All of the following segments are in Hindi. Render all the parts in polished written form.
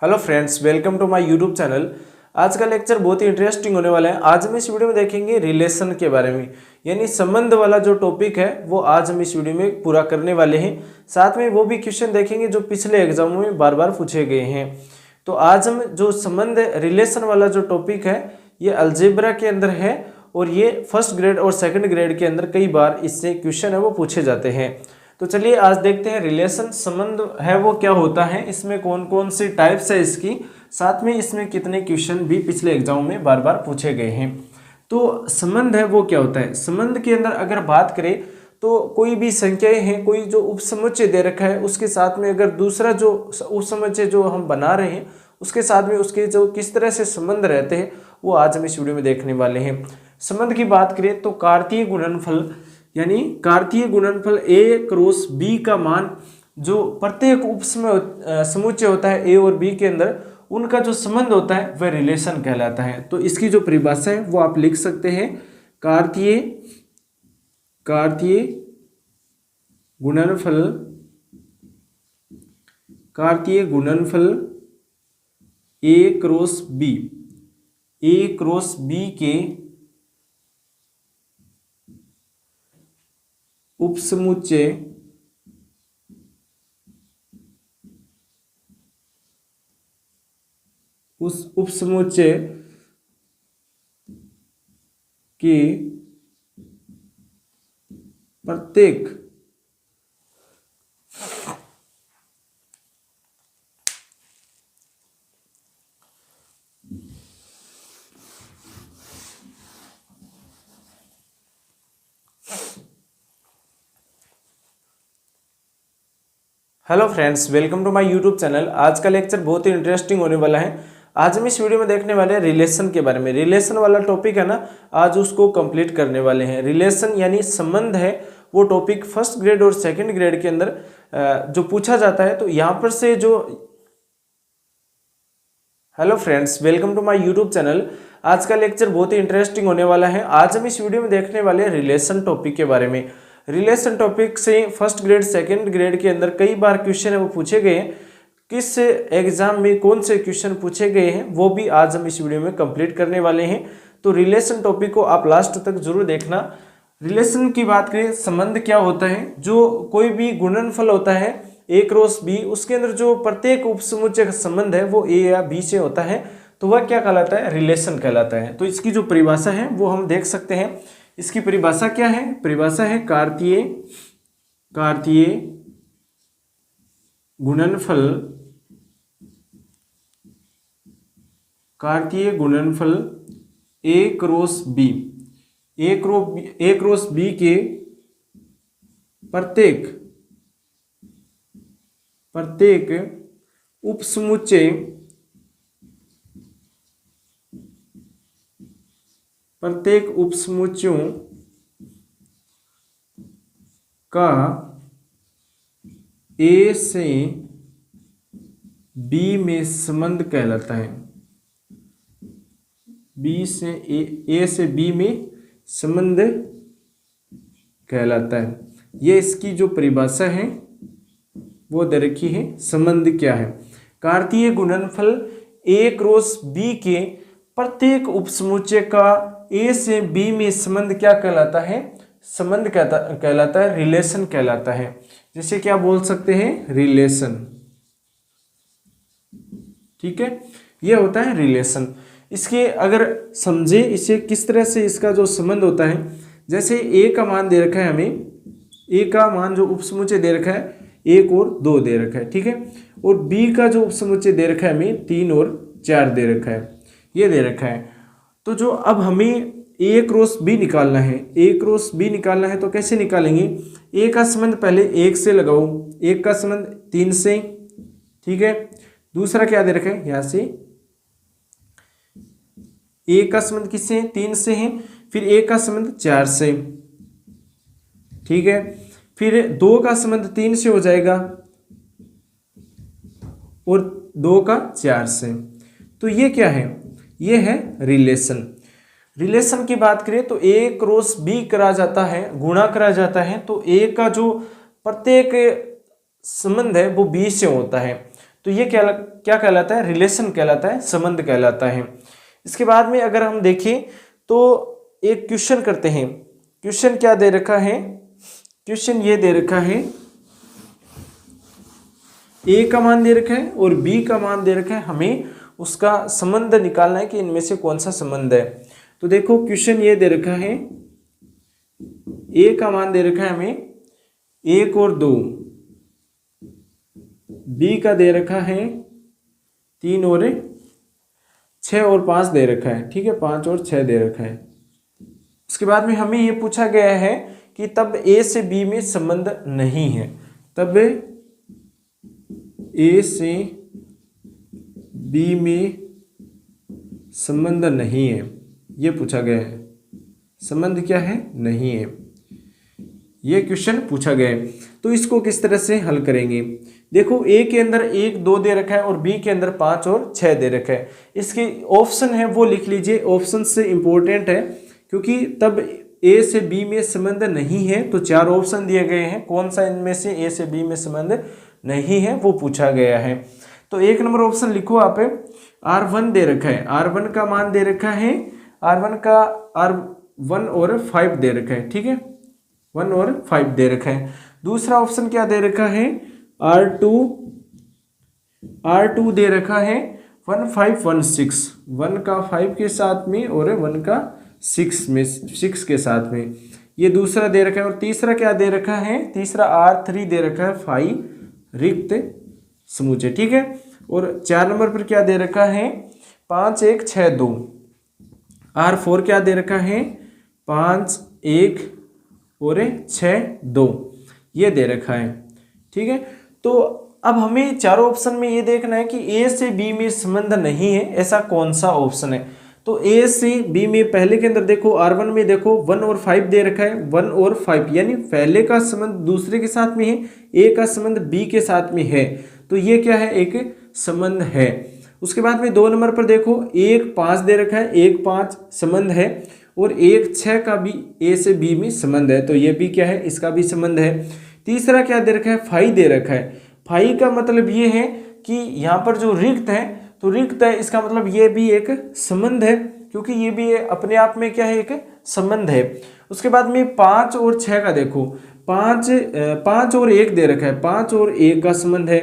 Hello friends, welcome to my YouTube channel. आज का लेक्चर बहुत ही इंटरेस्टिंग होने वाला है। आज हम इस वीडियो में देखेंगे रिलेशन के बारे में, यानी संबंध वाला जो टॉपिक है वो आज हम इस वीडियो में पूरा करने वाले हैं। साथ में वो भी क्वेश्चन देखेंगे जो पिछले एग्जामों में बार बार पूछे गए हैं। तो आज हम जो संबंध रिलेशन वाला जो टॉपिक है ये अलजेब्रा के अंदर है और ये फर्स्ट ग्रेड और सेकेंड ग्रेड के अंदर कई बार इससे क्वेश्चन है वो पूछे जाते हैं। तो चलिए आज देखते हैं रिलेशन संबंध है वो क्या होता है, इसमें कौन कौन सी टाइप्स है इसकी, साथ में इसमें कितने क्वेश्चन भी पिछले एग्जाम में बार बार पूछे गए हैं। तो संबंध है वो क्या होता है। संबंध के अंदर अगर बात करें तो कोई भी संख्याएं हैं, कोई जो उपसमुच्चय दे रखा है उसके साथ में अगर दूसरा जो उपसमुच्चय जो हम बना रहे हैं उसके साथ में उसके जो किस तरह से संबंध रहते हैं वो आज हम इस वीडियो में देखने वाले हैं। संबंध की बात करें तो कार्तीय गुणनफल यानी कार्तीय गुणनफल a क्रॉस b का मान जो प्रत्येक उपसमुच्चय होता है a और b के अंदर उनका जो संबंध होता है वह रिलेशन कहलाता है। तो इसकी जो परिभाषा है वो आप लिख सकते हैं, कार्तीय गुणनफल a क्रॉस b के उपसमुच्चय उस उपसमुच्चय के प्रत्येक hello friends, welcome to my YouTube channel. आज का लेक्चर बहुत ही इंटरेस्टिंग होने वाला है। आज हम इस वीडियो में देखने वाले हैं रिलेशन के बारे में। रिलेशन वाला टॉपिक है ना, आज उसको कंप्लीट करने वाले हैं। रिलेशन यानी संबंध है वो टॉपिक फर्स्ट ग्रेड और सेकंड ग्रेड के अंदर जो पूछा जाता है। तो यहाँ पर से जो hello friends, welcome to my YouTube channel. आज का लेक्चर बहुत ही इंटरेस्टिंग होने वाला है। आज हम इस वीडियो में देखने वाले हैं रिलेशन टॉपिक के बारे में। रिलेशन टॉपिक से फर्स्ट ग्रेड सेकंड ग्रेड के अंदर कई बार क्वेश्चन है वो पूछे गए हैं। किस एग्जाम में कौन से क्वेश्चन पूछे गए हैं वो भी आज हम इस वीडियो में कंप्लीट करने वाले हैं। तो रिलेशन टॉपिक को आप लास्ट तक जरूर देखना। रिलेशन की बात करें, संबंध क्या होता है, जो कोई भी गुणनफल होता है a क्रॉस b उसके अंदर जो प्रत्येक उपसमुच्चय का संबंध है वो a या b से होता है तो वह क्या कहलाता है, रिलेशन कहलाता है। तो इसकी जो परिभाषा है वो हम देख सकते हैं। इसकी परिभाषा क्या है, परिभाषा है कार्तीय गुणनफल a क्रॉस b के प्रत्येक उपसमुच्चयों का a से b में संबंध कहलाता है। a से b में संबंध कहलाता है। ये इसकी जो परिभाषा है वो दे रखी है। संबंध क्या है, कार्तीय गुणनफल a क्रॉस b के प्रत्येक उपसमुच्चय का a से b में संबंध क्या कहलाता है, संबंध कहलाता है, रिलेशन कहलाता है। जैसे क्या बोल सकते हैं, रिलेशन। ठीक है, ये होता है रिलेशन। इसके अगर समझे इसे किस तरह से इसका जो संबंध होता है, जैसे a का मान दे रखा है हमें, a का मान जो उपसमुच्चय दे रखा है 1 और 2 दे रखा है, ठीक है, और b का जो उपसमुच्चय दे रखा है हमें 3 और 4 दे रखा है, ये दे रखा है। तो जो अब हमें a क्रॉस b निकालना है, a क्रॉस b निकालना है तो कैसे निकालेंगे, a का संबंध पहले 1 से लगाओ, 1 का संबंध 3 से, ठीक है, दूसरा क्या दे रखा है यहाँ से a का संबंध किससे, 3 से है, फिर a का संबंध 4 से, ठीक है, फिर 2 का संबंध 3 से हो जाएगा और 2 का 4 से। तो ये क्या है, ये है रिलेशन। रिलेशन की बात करें तो a क्रॉस b करा जाता है, गुणा करा जाता है, तो a का जो प्रत्येक संबंध है वो b से होता है। तो ये क्या कहलाता है, रिलेशन कहलाता है, संबंध कहलाता है। इसके बाद में अगर हम देखें तो एक क्वेश्चन करते हैं। क्वेश्चन क्या दे रखा है, क्वेश्चन ये दे रखा है ए का मान दे रखा है और बी का मान दे रखा है, हमें उसका संबंध निकालना है कि इनमें से कौन सा संबंध है। तो देखो क्वेश्चन ये दे रखा है, ए का मान दे रखा है हमें 1 और 2, बी का दे रखा है 3 और 6 और 5 दे रखा है, ठीक है, 5 और 6 दे रखा है। उसके बाद में हमें ये पूछा गया है कि तब ए से बी में संबंध नहीं है, तब ए से बी में संबंध नहीं है, ये पूछा गया है। संबंध क्या है, नहीं है, ये क्वेश्चन पूछा गया है। तो इसको किस तरह से हल करेंगे। देखो ए के अंदर 1 2 दे रखा है और बी के अंदर 5 और 6 दे रखा है। इसके ऑप्शन है वो लिख लीजिए, ऑप्शन से इंपॉर्टेंट है क्योंकि तब ए से बी में संबंध नहीं है। तो 4 ऑप्शन दिए गए हैं, कौन सा इनमें से ए से बी में संबंध नहीं है वो पूछा गया है। तो 1 नंबर ऑप्शन लिखो आप, R1 दे रखा है, R1 का मान दे रखा है, R1 का R1 और 5 दे रखा है, ठीक है, 1 और 5 दे रखा है। दूसरा ऑप्शन क्या दे रखा है, R2 दे रखा है 1 5 1 6, 1 का 5 के साथ में और 1 का 6 के साथ में, ये दूसरा दे रखा है। और तीसरा क्या दे रखा है, तीसरा R3 दे रखा है 5 रिक्त समूचे, ठीक है। और 4 नंबर पर क्या दे रखा है, 5 1 6 2, R4 क्या दे रखा है, 5 1 और 6 2, ये दे रखा है, ठीक है। तो अब हमें चारों ऑप्शन में ये देखना है कि ए से बी में संबंध नहीं है, ऐसा कौन सा ऑप्शन है। तो ए से बी में पहले के अंदर देखो, R1 में देखो 1 और 5 दे रखा है, 1 और 5 यानी पहले का संबंध दूसरे के साथ में है, ए का संबंध बी के साथ में है, तो ये क्या है, एक संबंध है। उसके बाद में 2 नंबर पर देखो 1 5 दे रखा है, 1 5 संबंध है, और 1 6 का भी ए से बी में संबंध है, तो ये भी क्या है, इसका भी संबंध है। तीसरा क्या दे रखा है, 5 दे रखा है, 5 का मतलब ये है कि यहाँ पर जो रिक्त है, तो रिक्त है, इसका मतलब ये भी एक संबंध है, क्योंकि ये भी अपने आप में क्या है, एक संबंध है। उसके बाद में 5 और 6 का देखो, 5 और 1 दे रखा है, 5 और 1 का संबंध है,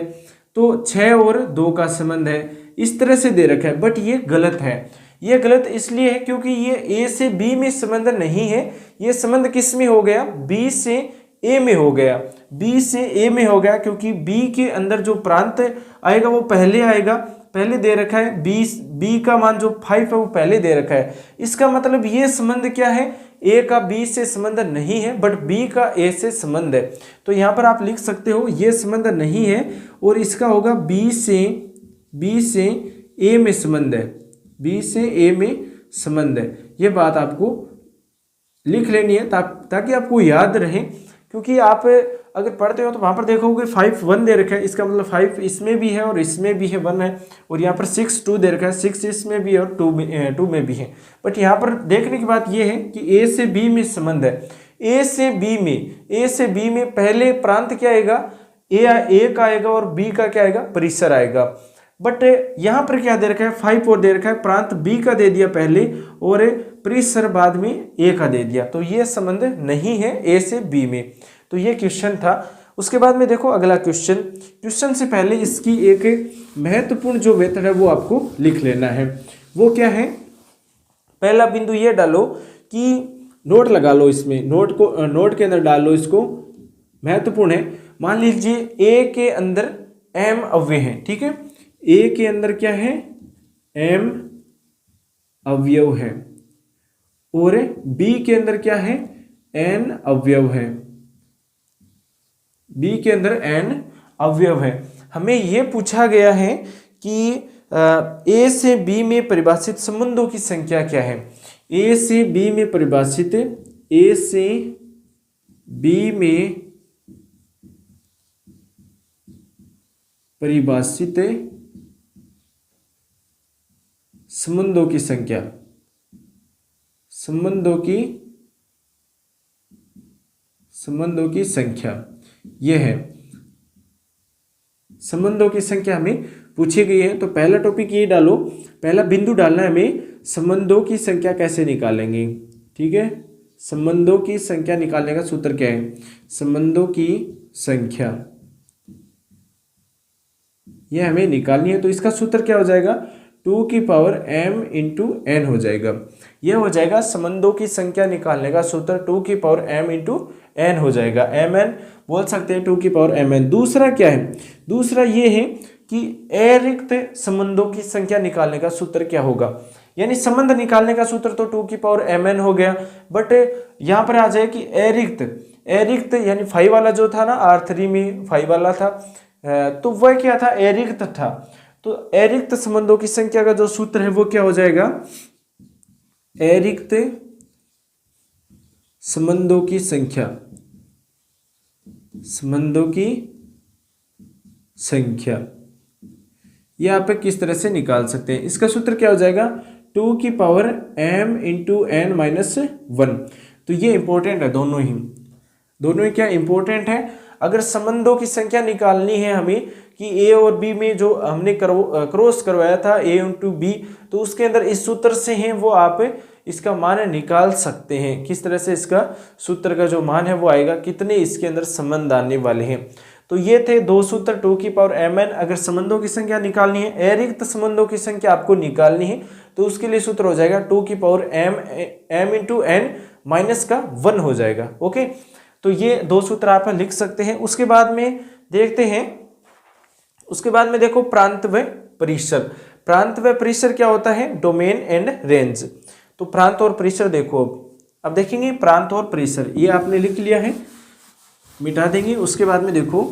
तो 6 और 2 का संबंध है, इस तरह से दे रखा है। बट ये गलत है, ये गलत इसलिए है क्योंकि ये ए से बी में संबंध नहीं है, ये संबंध किस में हो गया, बी से ए में हो गया, बी से ए में हो गया, क्योंकि बी के अंदर जो प्रांत आएगा वो पहले आएगा, पहले दे रखा है, बी का मान जो 5 है वो पहले दे रखा है। इसका मतलब ये संबंध क्या है, ए का बी से संबंध नहीं है, बट बी का ए से संबंध है। तो यहाँ पर आप लिख सकते हो ये संबंध नहीं है, और इसका होगा बी से ए में संबंध है, बी से ए में संबंध है। ये बात आपको लिख लेनी है ताकि आपको याद रहे, क्योंकि आप अगर पढ़ते हो तो वहाँ पर देखोगे 5 1 दे रखा है, इसका मतलब 5 इसमें भी है और इसमें भी है, 1 है, और यहाँ पर 6 2 दे रखा है, 6 इसमें भी है और 2 में भी है। बट यहाँ पर देखने की बात ये है कि ए से बी में संबंध है, ए से बी में पहले प्रांत क्या आएगा, ए का आएगा और बी का क्या आएगा, परिसर आएगा। बट यहाँ पर क्या दे रखा है, 5 और दे रखा है, प्रांत बी का दे दिया पहले और परिसर बाद में ए का दे दिया, तो ये संबंध नहीं है ए से बी में। तो ये क्वेश्चन था। उसके बाद में देखो अगला क्वेश्चन से पहले इसकी एक महत्वपूर्ण जो मेथड है वो आपको लिख लेना है। वो क्या है, पहला बिंदु ये डालो कि नोट लगा लो, इसमें नोट के अंदर डाल लो, इसको महत्वपूर्ण है। मान लीजिए ए के अंदर m अवयव है, ठीक है, ए के अंदर क्या है, m अवयव है, और बी के अंदर क्या है, n अवयव है, बी के अंदर n अवयव है। हमें यह पूछा गया है कि ए से बी में परिभाषित संबंधों की संख्या क्या है। ए से बी में परिभाषित संबंधों की संख्या, संबंधों की संख्या यह है संबंधों की संख्या हमें पूछी गई है। तो पहला टॉपिक ये डालो, पहला बिंदु डालना है हमें, संबंधों की संख्या कैसे निकालेंगे। ठीक है, संबंधों की संख्या निकालने का सूत्र क्या है, संबंधों की संख्या ये हमें निकालनी है। तो इसका सूत्र क्या हो जाएगा, 2 की पावर m इंटू एन हो जाएगा। यह हो जाएगा संबंधों की संख्या निकालने का सूत्र, 2 की पावर m इंटू एन हो जाएगा। mn बोल सकते हैं 2 की पावर mn। दूसरा क्या है, दूसरा ये है कि अरिक्त संबंधों की संख्या निकालने का सूत्र क्या होगा, यानी संबंध निकालने का सूत्र तो 2 की पावर mn हो गया, बट यहाँ पर आ जाए कि अरिक्त यानी 5 वाला जो था ना, R3 में 5 वाला था, तो वह क्या था, अरिक्त था। तो अरिक्त संबंधों की संख्या का जो सूत्र है वो क्या हो जाएगा, अरिक्त संबंधों की संख्या, संबंधों की संख्या ये आप किस तरह से निकाल सकते हैं। इसका सूत्र क्या हो जाएगा, 2 की power m into n minus 1। तो ये इंपॉर्टेंट है, दोनों ही क्या इंपॉर्टेंट है। अगर संबंधों की संख्या निकालनी है हमें कि a और b में जो हमने क्रॉस करवाया था a इंटू बी, तो उसके अंदर इस सूत्र से हैं वो आप इसका मान निकाल सकते हैं। किस तरह से, इसका सूत्र का जो मान है वो आएगा, कितने इसके अंदर संबंध आने वाले हैं। तो ये थे दो सूत्र, 2 की पावर mn अगर संबंधों की संख्या निकालनी है, अरिक्त संबंधों की संख्या आपको निकालनी है, तो उसके लिए सूत्र हो जाएगा 2 की power m into n minus का 1 हो जाएगा। ओके, तो ये दो सूत्र आप लिख सकते हैं। उसके बाद में देखते हैं, उसके बाद में देखो प्रांत व परिसर। प्रांत व परिसर क्या होता है, डोमेन एंड रेंज। तो प्रांत और परिसर देखो, अब देखेंगे प्रांत और परिसर, ये आपने लिख लिया है, मिटा देंगे। उसके बाद में देखो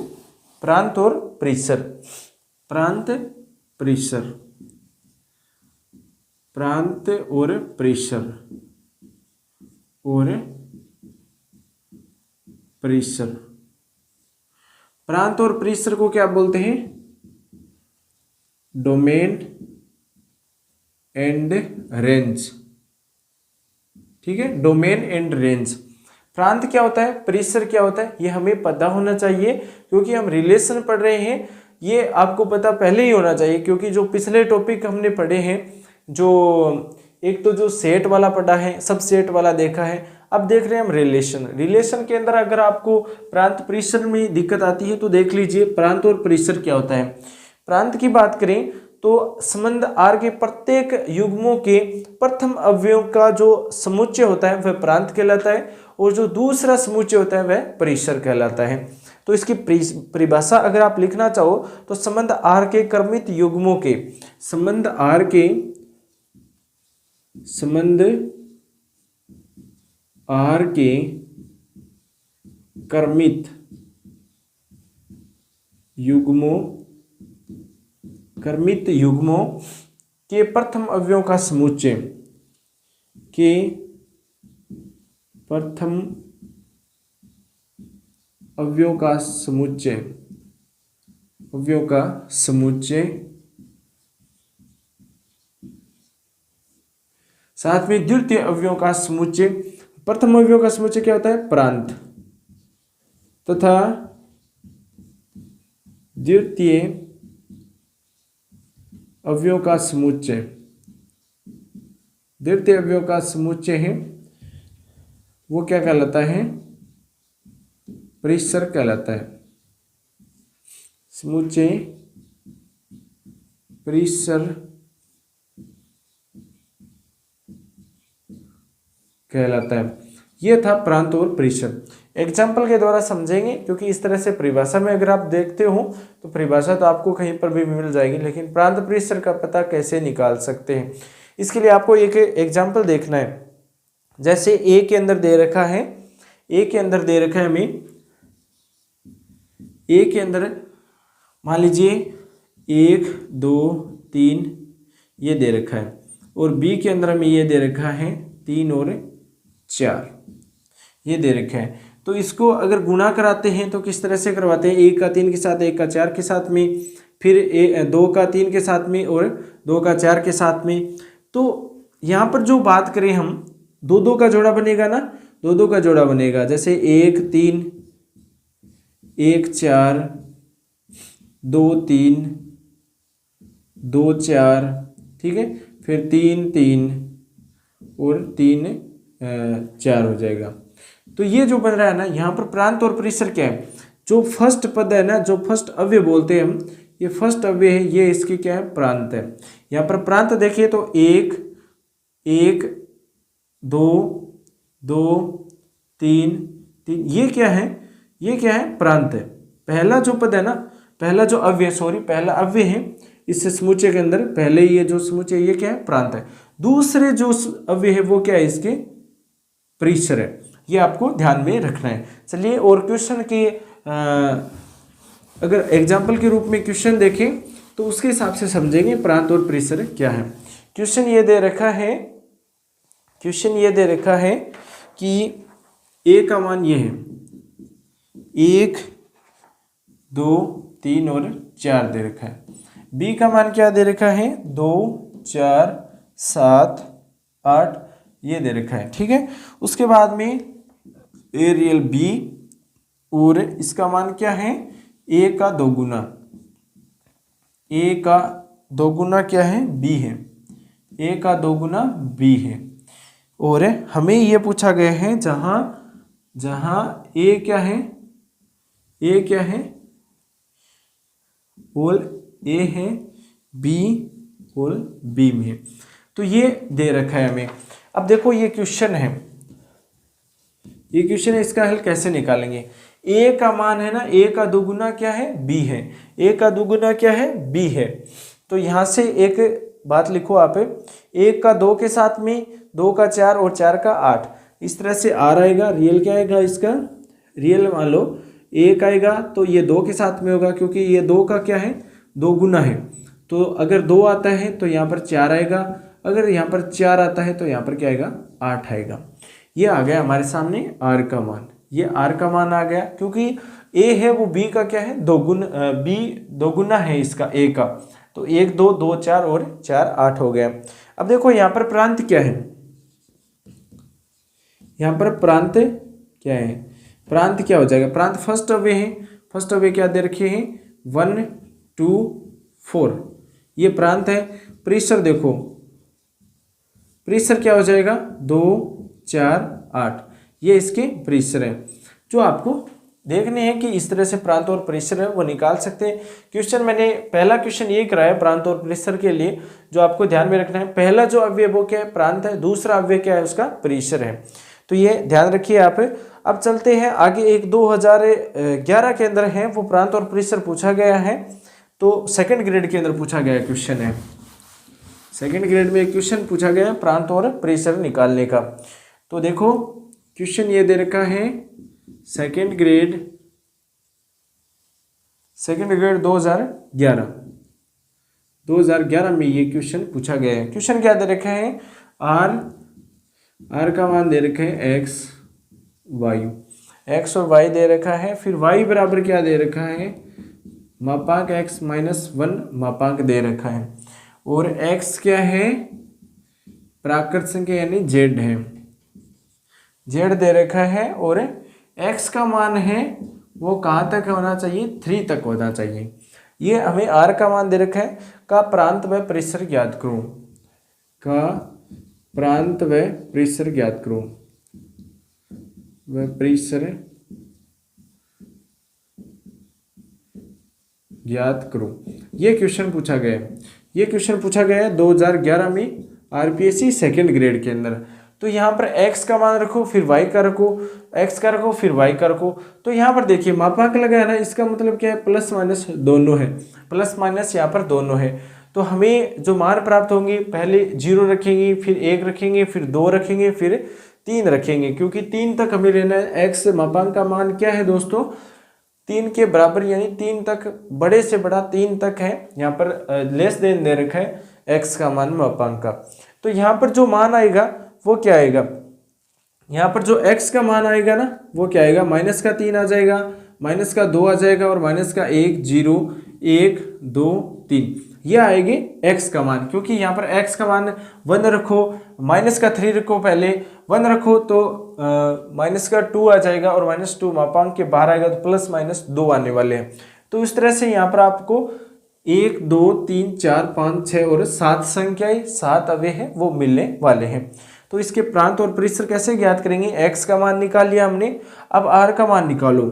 प्रांत और परिसर, प्रांत परिसर, प्रांत और परिसर और परिसर। प्रांत और परिसर को क्या बोलते हैं, डोमेन एंड रेंज। ठीक है, डोमेन एंड रेंज। प्रांत क्या होता है, परिसर क्या होता है, ये हमें पता होना चाहिए, क्योंकि हम रिलेशन पढ़ रहे हैं। ये आपको पता पहले ही होना चाहिए, क्योंकि जो पिछले टॉपिक हमने पढ़े हैं, जो एक तो जो सेट वाला पढ़ा है, सब सेट वाला देखा है, अब देख रहे हैं हम रिलेशन। रिलेशन के अंदर अगर आपको प्रांत परिसर में दिक्कत आती है तो देख लीजिए प्रांत और परिसर क्या होता है। प्रांत की बात करें तो संबंध आर के प्रत्येक युग्मों के प्रथम अवयवों का जो समुच्चय होता है वह प्रांत कहलाता है, और जो दूसरा समुच्चय होता है वह परिसर कहलाता है। तो इसकी परिभाषा अगर आप लिखना चाहो तो संबंध आर के क्रमित युग्मों के, संबंध आर के, संबंध आर के क्रमित युग्मों, क्रमित युग्मों के प्रथम अवयवों का समुच्चय, के प्रथम अवयवों का समुच्चय, अवयवों का समुच्चय, साथ में द्वितीय अवयवों का समुच्चय। प्रथम अवयव का समुच्चय क्या होता है, प्रांत, तथा द्वितीय अवयव का समुच्चय, द्वितीय अवयव का समुच्चय है वो क्या कहलाता है, परिसर कहलाता है। समुच्चय परिसर कहलाता है। यह था प्रांत और परिसर। एग्जाम्पल के द्वारा समझेंगे, क्योंकि इस तरह से परिभाषा में अगर आप देखते हो तो परिभाषा तो आपको कहीं पर भी मिल जाएगी, लेकिन प्रांत परिसर का पता कैसे निकाल सकते हैं, इसके लिए आपको एक एग्जाम्पल देखना है। जैसे ए के अंदर दे रखा है, ए के अंदर दे रखा है हमें, ए के अंदर मान लीजिए 1 2 3 ये दे रखा है, और बी के अंदर हमें ये दे रखा है 3 और 4 ये दे रखा है। तो इसको अगर गुणा कराते हैं तो किस तरह से करवाते हैं, 1 का 3 के साथ, 1 का 4 के साथ में, फिर 2 का 3 के साथ में और 2 का 4 के साथ में। तो यहाँ पर जो बात करें हम, 2 का जोड़ा बनेगा ना, 2 का जोड़ा बनेगा। जैसे 1 3 1 4 2 3, 2 4, ठीक है, फिर 3 3 और 3 4 हो जाएगा। तो ये जो बन रहा है ना, यहाँ पर प्रांत और परिसर क्या है, जो फर्स्ट पद है ना, जो फर्स्ट अव्यय बोलते हैं हम, ये फर्स्ट अव्यय है, ये इसकी क्या है, प्रांत है। यहाँ पर प्रांत देखिए तो 1 1 2 2 3 3, ये क्या है, ये क्या है, प्रांत है। पहला जो पद है ना, पहला जो अव्यय, सॉरी पहला अव्यय है इस समुच्चय के अंदर, पहले ये जो समुच्चय ये क्या है, प्रांत है। दूसरे जो अव्यय है वो क्या है, इसके परिसर है। ये आपको ध्यान में रखना है। चलिए और क्वेश्चन के अगर एग्जाम्पल के रूप में क्वेश्चन देखें तो उसके हिसाब से समझेंगे प्रांत और परिसर क्या है। क्वेश्चन ये दे रखा है, क्वेश्चन ये दे रखा है कि ए का मान ये है 1 2 3 और 4 दे रखा है। बी का मान क्या दे रखा है, 2 4 7 8 ये दे रखा है, ठीक है। उसके बाद में ए रियल बी, और इसका मान क्या है, ए का 2 गुना, ए का 2 गुना क्या है, बी है, ए का 2 गुना बी है। और हमें ये पूछा गया है जहां जहां ए क्या है, ए क्या है, होल ए है, बी होल बी में है। तो ये दे रखा है हमें। अब देखो ये क्वेश्चन है, ये क्वेश्चन है, इसका हल कैसे निकालेंगे। ए का मान है ना, ए का 2 गुना क्या है, बी है, ए का 2 गुना क्या है, बी है। तो यहाँ से एक बात लिखो आप, 1 का 2 के साथ में, 2 का 4 और 4 का 8, इस तरह से आर आएगा। रियल क्या आएगा इसका, रियल मान लो 1 आएगा तो ये 2 के साथ में होगा, क्योंकि ये 2 का क्या है, 2 गुना है। तो अगर 2 आता है तो यहाँ पर 4 आएगा, अगर यहाँ पर 4 आता है तो यहाँ पर क्या आएगा, 8 आएगा। ये आ गया हमारे सामने आर का मान, ये आर का मान आ गया, क्योंकि ए है वो बी का क्या है, 2 गुना, बी 2 गुना है इसका ए का। तो 1 2 2 4 और 4 8 हो गया। अब देखो यहाँ पर प्रांत क्या है, यहाँ पर प्रांत क्या है, प्रांत क्या हो जाएगा, प्रांत फर्स्ट अवे है, फर्स्ट अवे क्या दे रखे हैं, 1 2 4, ये प्रांत है। परिसर देखो, परिसर क्या हो जाएगा, 2 4 8, ये इसके परिसर है। जो आपको देखने हैं कि इस तरह से प्रांत और परिसर है वो निकाल सकते हैं। क्वेश्चन मैंने पहला क्वेश्चन ये कराया प्रांत और परिसर के लिए, जो आपको ध्यान में रखना है, पहला जो अव्यय वो क्या है, प्रांत है, दूसरा अव्यय क्या है, उसका परिसर है। तो ये ध्यान रखिए आप। अब चलते हैं आगे, एक 2011 के अंदर है वो प्रांत और परिसर पूछा गया है, तो सेकंड ग्रेड के अंदर पूछा गया क्वेश्चन है, सेकंड ग्रेड में एक क्वेश्चन पूछा गया प्रांत और परिसर निकालने का। तो देखो क्वेश्चन ये दे रखा है, सेकंड ग्रेड 2011 में ये क्वेश्चन पूछा गया है। क्वेश्चन क्या दे रखा है, आर का मान दे रखा है एक्स और वाई दे रखा है, फिर वाई बराबर क्या दे रखा है, मापांक x माइनस 1 मापांक दे रखा है, और x क्या है, प्राकृत संख्या यानी z है, z दे रखा है, और x का मान है वो कहाँ तक होना चाहिए, 3 तक होना चाहिए। ये हमें r का मान दे रखा है, का प्रांत व परिसर ज्ञात करो, का प्रांत व परिसर ज्ञात करो, व परिसर ज्ञात करो। ये क्वेश्चन पूछा गया है, ये क्वेश्चन पूछा गया है 2011 में आरपीएससी सेकंड ग्रेड के अंदर। तो यहाँ पर x का मान रखो, फिर y का रखो, x का रखो, फिर y का रखो। तो यहाँ पर देखिए मापांक लगा है ना, इसका मतलब क्या है, प्लस माइनस दोनों है, प्लस माइनस यहाँ पर दोनों है। तो हमें जो मान प्राप्त होंगे, पहले 0 रखेंगे, फिर 1 रखेंगे, फिर 2 रखेंगे, फिर 3 रखेंगे, क्योंकि 3 तक हमें लेना है। x मापांक का मान क्या है दोस्तों, 3 के बराबर, यानी 3 तक, बड़े से बड़ा 3 तक है। यहाँ पर लेस देन दे रखा है x का मान मापांक का। तो यहाँ पर जो मान आएगा वो क्या आएगा, यहाँ पर जो x का मान आएगा ना वो क्या आएगा, माइनस का 3 आ जाएगा, माइनस का 2 आ जाएगा, और माइनस का 1 0 1 2 3, ये आएगी x का मान। क्योंकि यहाँ पर x का मान 1 रखो, माइनस का 3 रखो, पहले 1 रखो तो माइनस का 2 आ जाएगा, और -2 मापांक के बाहर आएगा, तो प्लस माइनस 2 आने वाले हैं। तो इस तरह से यहाँ पर आपको 1 2 3 4 5 6 और 7 संख्याएं, 7 अवयव हैं वो मिलने वाले हैं। तो इसके प्रांत और परिसर कैसे ज्ञात करेंगे? x का मान निकाल लिया हमने, अब r का मान निकालो।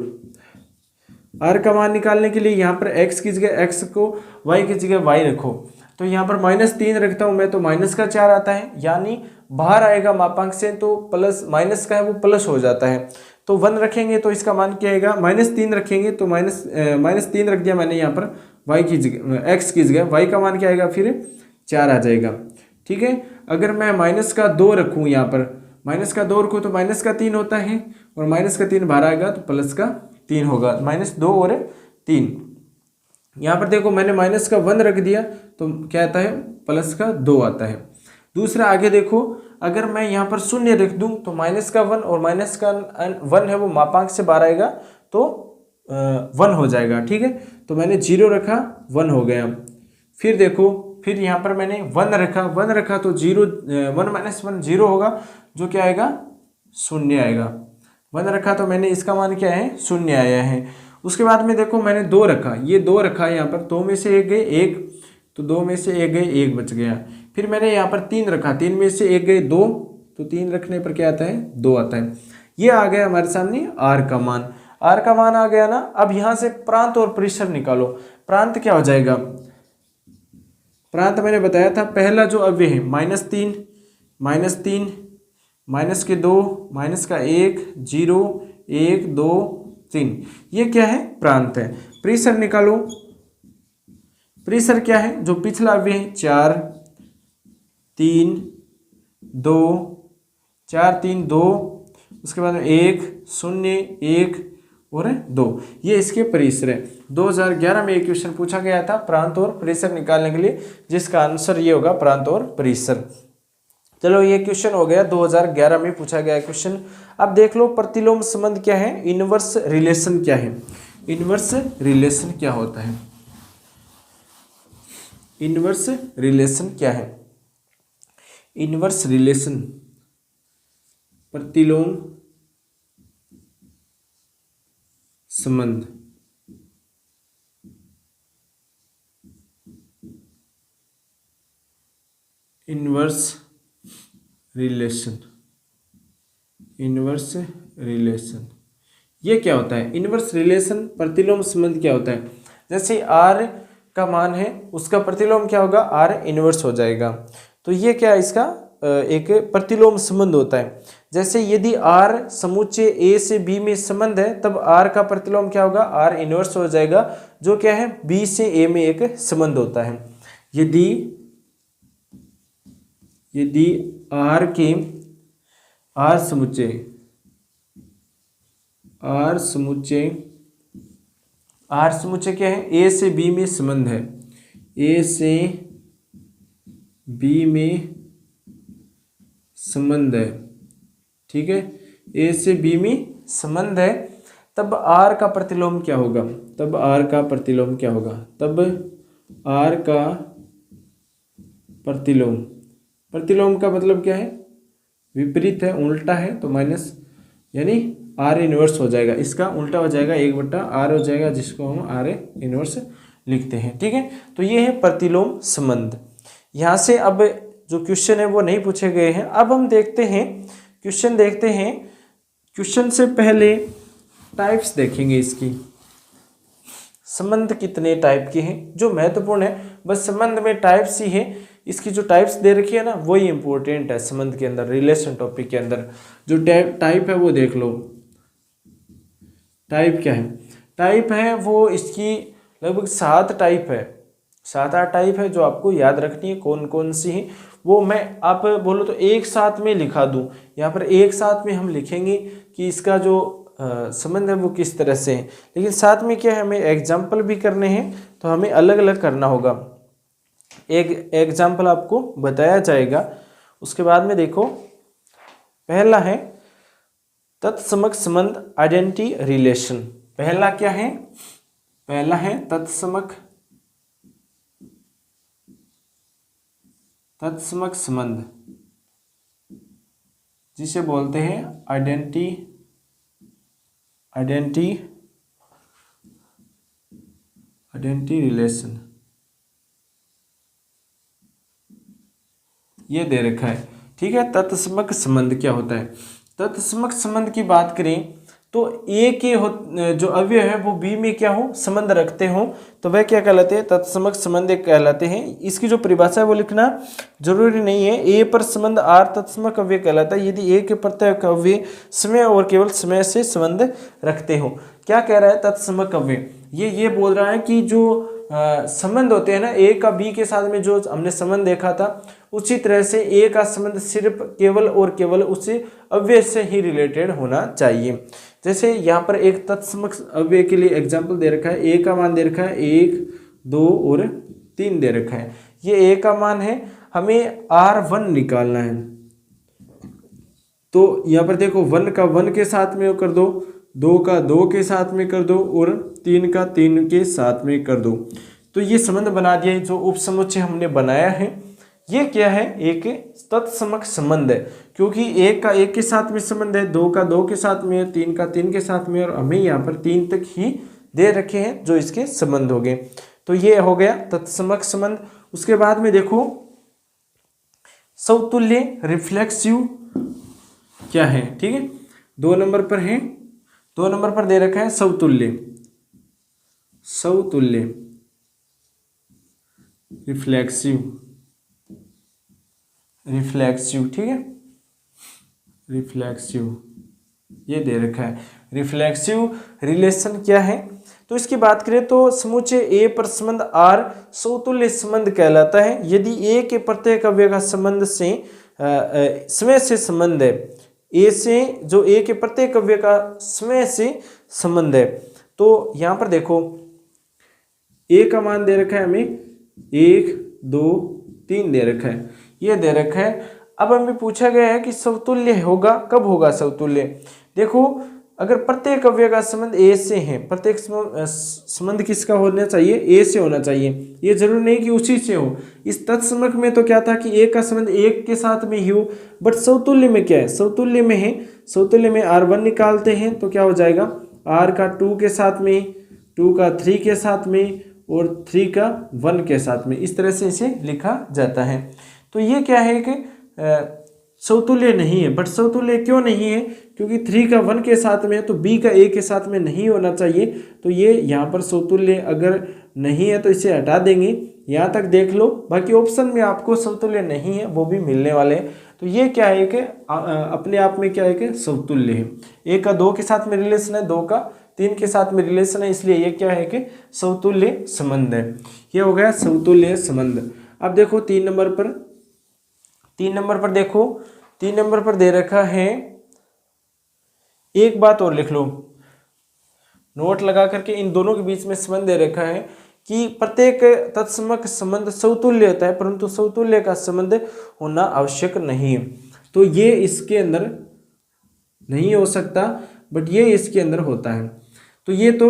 r का मान निकालने के लिए यहाँ पर x की जगह x को, y की जगह y रखो। तो यहाँ पर -3 रखता हूँ मैं तो -4 आता है, यानी बाहर आएगा मापांक से तो प्लस, माइनस का है वो प्लस हो जाता है। तो 1 रखेंगे तो इसका मान क्या आएगा? -3 रखेंगे तो -3 रख दिया मैंने यहाँ पर y की जगह, x की जगह, y का मान क्या आएगा फिर? 4 आ जाएगा। ठीक है, अगर मैं -2 रखूँ यहाँ पर, -2 रखूँ तो -3 होता है, और -3 बाहर आएगा तो +3 होगा, -2 और 3। यहाँ पर देखो मैंने -1 रख दिया तो क्या आता है? +2 आता है। दूसरा आगे देखो, अगर मैं यहाँ पर 0 रख दूँ तो -1 और -1 है वो मापांक से बाहर आएगा तो 1 हो जाएगा। ठीक है, तो मैंने 0 रखा, 1 हो गया। फिर देखो, फिर यहाँ पर मैंने 1 रखा तो 0, 1 - 1 0 होगा, जो क्या आएगा? 0 आएगा। 1 रखा तो मैंने इसका मान क्या है? 0 आया है। उसके बाद में देखो मैंने 2 रखा, ये 2 रखा है यहाँ पर, 2 में से 1 गए 1, तो 2 में से 1 गए 1 बच गया। फिर मैंने यहाँ पर 3 रखा, 3 में से 1 गए 2, तो 3 रखने पर क्या आता है? 2 आता है। ये आ गया हमारे सामने आर का मान। आर का मान आ गया ना। अब यहाँ से प्रांत और परिसर निकालो। प्रांत क्या हो जाएगा? प्रांत मैंने बताया था, पहला जो अव्यय है -3, -2, -1, 0, 1 2 3, ये क्या है? प्रांत है। परिसर निकालो। परिसर क्या है? जो पिछला अव्यय है 4 3 2, 4 3 2, उसके बाद में 1 0 1 और 2, ये इसके परिसर है। 2011 में एक क्वेश्चन पूछा गया था प्रांत और परिसर निकालने के लिए, जिसका आंसर ये होगा प्रांत और परिसर। चलो ये क्वेश्चन हो गया 2011 में पूछा गया क्वेश्चन। अब देख लो प्रतिलोम संबंध क्या है, इनवर्स रिलेशन क्या है। इनवर्स रिलेशन क्या होता है? इनवर्स रिलेशन क्या है? इनवर्स रिलेशन प्रतिलोम संबंध। इनवर्स रिलेशन, इनवर्स रिलेशन ये क्या होता है? इनवर्स रिलेशन प्रतिलोम संबंध क्या होता है? जैसे r का मान है, उसका प्रतिलोम क्या होगा? r इनवर्स हो जाएगा। तो ये क्या इसका एक प्रतिलोम संबंध होता है। जैसे यदि r समुच्चय a से b में संबंध है, तब r का प्रतिलोम क्या होगा? r इनवर्स हो जाएगा, जो क्या है? b से a में एक संबंध होता है। यदि r के r समुच्चय क्या है? a से b में संबंध है, a से b में संबंध है। ठीक है, a से b में संबंध है, तब r का प्रतिलोम क्या होगा? तब r का प्रतिलोम क्या होगा? तब r का प्रतिलोम, प्रतिलोम का मतलब क्या है? विपरीत है, उल्टा है, तो माइनस, यानी r इनवर्स हो जाएगा, इसका उल्टा हो जाएगा, 1/r हो जाएगा, जिसको हम r इनवर्स लिखते हैं। ठीक है, तो ये है प्रतिलोम संबंध। यहाँ से अब जो क्वेश्चन है वो नहीं पूछे गए हैं। अब हम देखते हैं क्वेश्चन, देखते हैं क्वेश्चन से पहले टाइप्स देखेंगे इसकी। संबंध कितने टाइप के हैं जो महत्वपूर्ण है, बस संबंध में टाइप्स ही है। इसकी जो टाइप्स दे रखी है ना, वही इंपॉर्टेंट है संबंध के अंदर, रिलेशन टॉपिक के अंदर। जो टाइप है वो देख लो। टाइप क्या है? टाइप है वो इसकी लगभग 7 टाइप है, 7-8 टाइप है, जो आपको याद रखनी है कौन कौन सी है। वो मैं आप बोलो तो एक साथ में लिखा दूं, यहाँ पर एक साथ में हम लिखेंगे कि इसका जो संबंध है वो किस तरह से है, लेकिन साथ में क्या है, हमें एग्जाम्पल भी करने हैं, तो हमें अलग अलग करना होगा। एक एग्जाम्पल आपको बताया जाएगा। उसके बाद में देखो, पहला है तत्समक संबंध, आइडेंटिटी रिलेशन। पहला क्या है? पहला है तत्समक संबंध, जिसे बोलते हैं आइडेंटिटी आइडेंटिटी रिलेशन ये दे रखा है। ठीक है, तत्समक संबंध क्या होता है? तत्समक संबंध की बात करें तो ए के जो अवयव है वो बी में क्या हो, संबंध रखते हो, तो वह क्या कहलाते हैं? तत्समक संबंध कहलाते हैं। इसकी जो परिभाषा है वो लिखना जरूरी नहीं है। ए पर संबंध आर तत्समक अवयव कहलाता है यदि ए के प्रत्येक अवयव समय और केवल समय से संबंध रखते हो। क्या कह रहा है तत्समक अवयव? ये बोल रहा है कि जो संबंध होते हैं ना, ए का बी के साथ में जो हमने संबंध देखा था, उसी तरह से ए का संबंध सिर्फ केवल और केवल उसी अव्यय से ही रिलेटेड होना चाहिए। जैसे यहाँ पर एक तत्समक अव्यय के लिए एग्जाम्पल दे रखा है। ए का मान दे रखा है 1, 2 और 3 दे रखा है। ये ए का मान है, हमें R1 निकालना है। तो यहाँ पर देखो 1 का 1 के साथ में कर दो, 2 का 2 के साथ में कर दो और 3 का 3 के साथ में कर दो। तो ये संबंध बना दिया। जो उपसमुच्चय हमने बनाया है ये क्या है? एक तत्समक संबंध है, क्योंकि 1 का 1 के साथ में संबंध है, 2 का 2 के साथ में, 3 का 3 के साथ में, और हमें यहाँ पर 3 तक ही दे रखे हैं जो इसके संबंध हो गए। तो ये हो गया तत्समक संबंध। उसके बाद में देखो समतुल्य रिफ्लेक्सिव क्या है? ठीक है, 2 नंबर पर है, 2 नंबर पर दे रखा है समतुल्य रिफ्लेक्सिव। ठीक है, रिफ्लेक्सिव ये दे रखा है। रिफ्लेक्सिव रिलेशन क्या है? तो इसकी बात करें तो समुच्चय ए पर संबंध आर समतुल्य संबंध कहलाता है यदि ए के प्रत्येक अवयव का संबंध से समय से संबंध है। ए से जो ए के प्रत्येक अवयव का समय से संबंध है। तो यहाँ पर देखो ए का मान दे रखा है हमें 1, 2, 3 दे रखा है, ये दे रखा है। अब हमें पूछा गया है कि समतुल्य होगा, कब होगा समतुल्य? देखो अगर प्रत्येक अवयव का संबंध ए से है, प्रत्येक संबंध किसका होना चाहिए? ए से होना चाहिए। ये जरूरी नहीं कि उसी से हो। इस तत्समक में तो क्या था कि ए का संबंध 1 के साथ में ही हो, बट समतुल्य में क्या है? समतुल्य में है, समतुल्य में R1 निकालते हैं तो क्या हो जाएगा? R का 2 के साथ में, 2 का 3 के साथ में और 3 का 1 के साथ में, इस तरह से इसे लिखा जाता है। तो ये क्या है कि समतुल्य नहीं है। बट समतुल्य क्यों नहीं है? क्योंकि 3 का 1 के साथ में है तो b का a के साथ में नहीं होना चाहिए। तो ये यहाँ पर समतुल्य अगर नहीं है तो इसे हटा देंगे। यहाँ तक देख लो, बाकी ऑप्शन में आपको समतुल्य नहीं है वो भी मिलने वाले हैं। तो ये क्या है कि अपने आप में क्या है कि समतुल्य है। 1 का 2 के साथ में रिलेशन है, 2 का 3 के साथ में रिलेशन है, इसलिए ये क्या है कि समतुल्य संबंध है। ये हो गया समतुल्य संबंध। अब देखो 3 नंबर पर देखो, 3 नंबर पर दे रखा है, एक बात और लिख लो नोट लगा करके, इन दोनों के बीच में संबंध दे रखा है कि प्रत्येक तत्समक संबंध समतुल्य होता है, परंतु समतुल्य का संबंध होना आवश्यक नहीं है। तो ये इसके अंदर नहीं हो सकता, बट ये इसके अंदर होता है। तो ये तो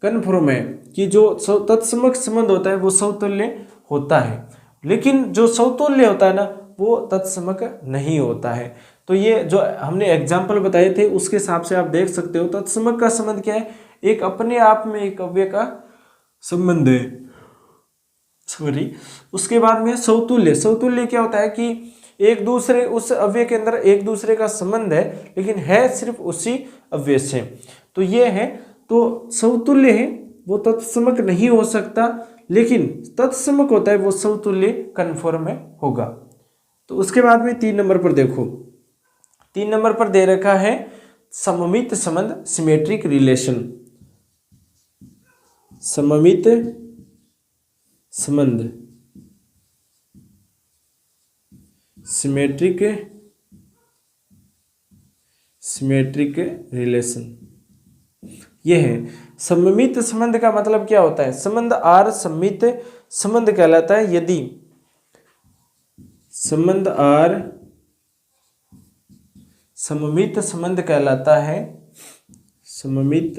कन्फर्म है कि जो तत्समक संबंध होता है वो समतुल्य होता है, लेकिन जो समतुल्य होता है ना वो तत्समक नहीं होता है। तो ये जो हमने एग्जाम्पल बताए थे उसके हिसाब से आप देख सकते हो तत्समक का संबंध क्या है? एक अपने आप में एक अवयव का संबंध है, सॉरी। उसके बाद में समतुल्य क्या होता है कि एक दूसरे उस अवयव के अंदर एक दूसरे का संबंध है, लेकिन है सिर्फ उसी अवयव से। तो ये है, तो समतुल्य है वो तत्समक नहीं हो सकता, लेकिन तत्समक होता है वो समतुल्य कन्फर्म में होगा। तो उसके बाद में 3 नंबर पर देखो, 3 नंबर पर दे रखा है सममित संबंध सिमेट्रिक रिलेशन। सममित संबंध सिमेट्रिक रिलेशन ये है। सममित संबंध का मतलब क्या होता है? संबंध आर सममित संबंध कहलाता है यदि संबंध आर सममित संबंध कहलाता है, सममित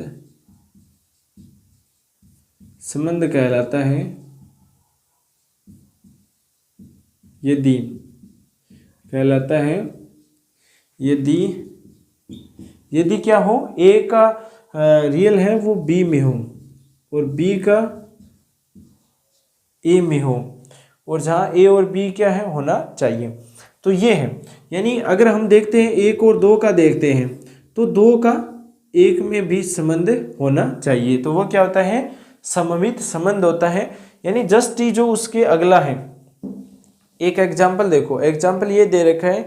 संबंध कहलाता है यदि कहलाता है यदि क्या हो, ए का रियल है वो बी में हो और बी का ए में हो, और जहाँ ए और बी क्या है होना चाहिए। तो ये है, यानी अगर हम देखते हैं 1 और 2 का देखते हैं तो 2 का 1 में भी संबंध होना चाहिए, तो वो क्या होता है, सममित संबंध होता है। यानी जस्ट ही जो उसके अगला है, एक एग्जाम्पल देखो, एग्जाम्पल ये दे रखा है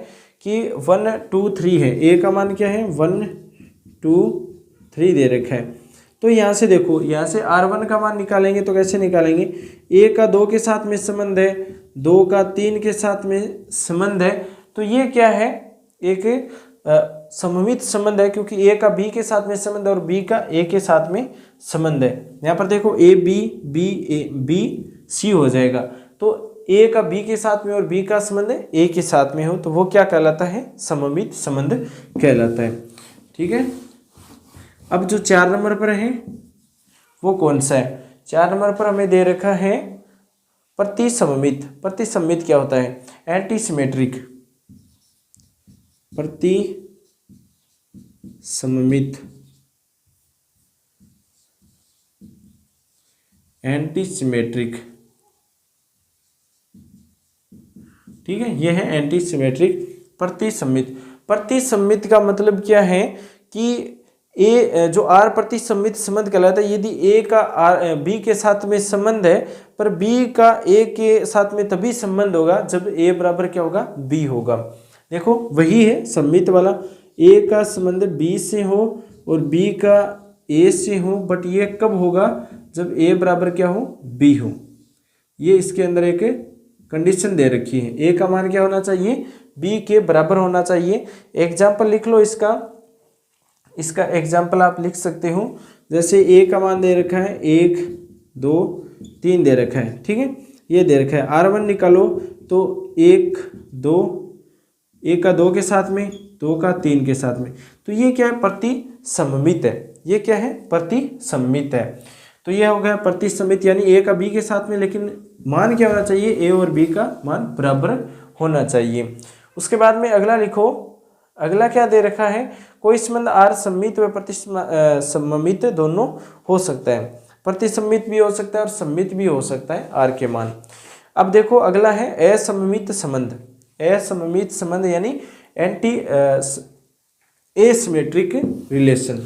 कि 1 2 3 है, ए का मान क्या है 1 2 3 दे रखा है। तो यहाँ से देखो, यहाँ से R1 का मान निकालेंगे तो कैसे निकालेंगे, ए का 2 के साथ में संबंध है, 2 का 3 के साथ में संबंध है, तो ये क्या है, एक सममित संबंध है, क्योंकि ए का बी के साथ में संबंध है और बी का ए के साथ में संबंध है। यहाँ पर देखो A B B A B C हो जाएगा, तो ए का बी के साथ में और बी का संबंध ए के साथ में हो, तो वो क्या कहलाता है, सममित संबंध कहलाता है। ठीक है, अब जो 4 नंबर पर है वो कौन सा है, 4 नंबर पर हमें दे रखा है प्रतिसममित। प्रतिसममित क्या होता है, एंटीसिमेट्रिक, प्रतिसममित, एंटीसिमेट्रिक। ठीक है, ये है एंटीसिमेट्रिक प्रतिसममित। प्रतिसममित का मतलब क्या है कि ए जो आर प्रतिसममित संबंध कहलाता है, यदि ए का आर बी के साथ में संबंध है, पर बी का ए के साथ में तभी संबंध होगा जब ए बराबर क्या होगा, बी होगा। देखो वही है सममित वाला, ए का संबंध बी से हो और बी का ए से हो, बट ये कब होगा, जब ए बराबर क्या हो, बी हो। ये इसके अंदर एक कंडीशन दे रखी है, ए का मान क्या होना चाहिए, बी के बराबर होना चाहिए। एग्जाम्पल लिख लो इसका एग्जाम्पल आप लिख सकते हो, जैसे ए का मान दे रखा है 1 2 3 दे रखा है। ठीक है, ये दे रखा है, R1 निकालो तो 1 2, 1 का 2 के साथ में, 2 का 3 के साथ में, तो ये क्या है, प्रतिसममित है। ये क्या है, प्रतिसममित है। तो ये हो गया प्रतिसममित, यानी ए का बी के साथ में, लेकिन मान क्या होना चाहिए, ए और बी का मान बराबर होना चाहिए। उसके बाद में अगला लिखो, अगला क्या दे रखा है, कोई संबंध आर सममित व प्रतिसममित दोनों हो सकता है, प्रतिसममित भी हो सकता है और सममित भी हो सकता है आर के मान। अब देखो अगला है असममित संबंध। असममित संबंध यानी एंटी एसिमेट्रिक रिलेशन।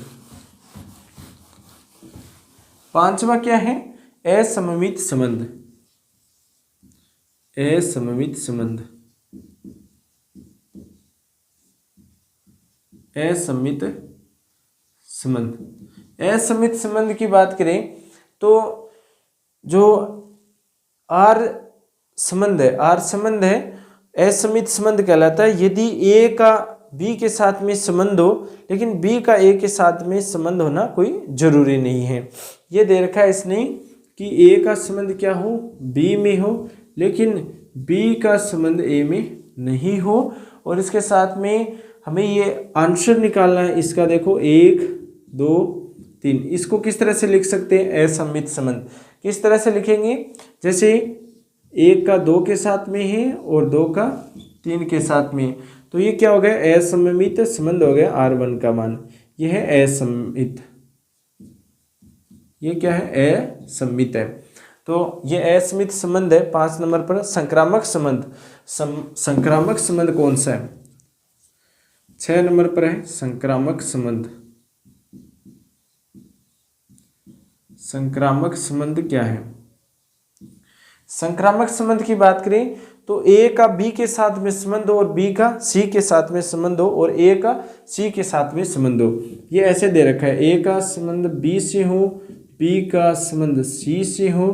पांचवा क्या है, असममित संबंध। असममित संबंध, असममित संबंध। असममित संबंध की बात करें तो जो आर संबंध है, आर संबंध है, असममित संबंध कहलाता है यदि ए का बी के साथ में संबंध हो, लेकिन बी का ए के साथ में संबंध होना कोई जरूरी नहीं है। ये दे रखा है इसने कि ए का संबंध क्या हो, बी में हो, लेकिन बी का संबंध ए में नहीं हो, और इसके साथ में हमें ये आंसर निकालना है इसका। देखो 1 2 3, इसको किस तरह से लिख सकते हैं, असममित संबंध। किस तरह से लिखेंगे, जैसे 1 का 2 के साथ में है और 2 का 3 के साथ में, तो ये क्या हो गया, असममित संबंध हो गया। R1 का मान ये है असममित, ये क्या है, असममित है। तो ये असममित संबंध है। 5 नंबर पर संक्रामक संबंध। संक्रामक संबंध कौन सा है, 6 नंबर पर है संक्रामक संबंध। संक्रामक संबंध क्या है, संक्रामक संबंध की बात करें तो ए का बी के साथ में संबंध हो और बी का सी के साथ में संबंध हो और ए का सी के साथ में संबंध हो। ये ऐसे दे रखा है, ए का संबंध बी से हो, बी का संबंध सी से हो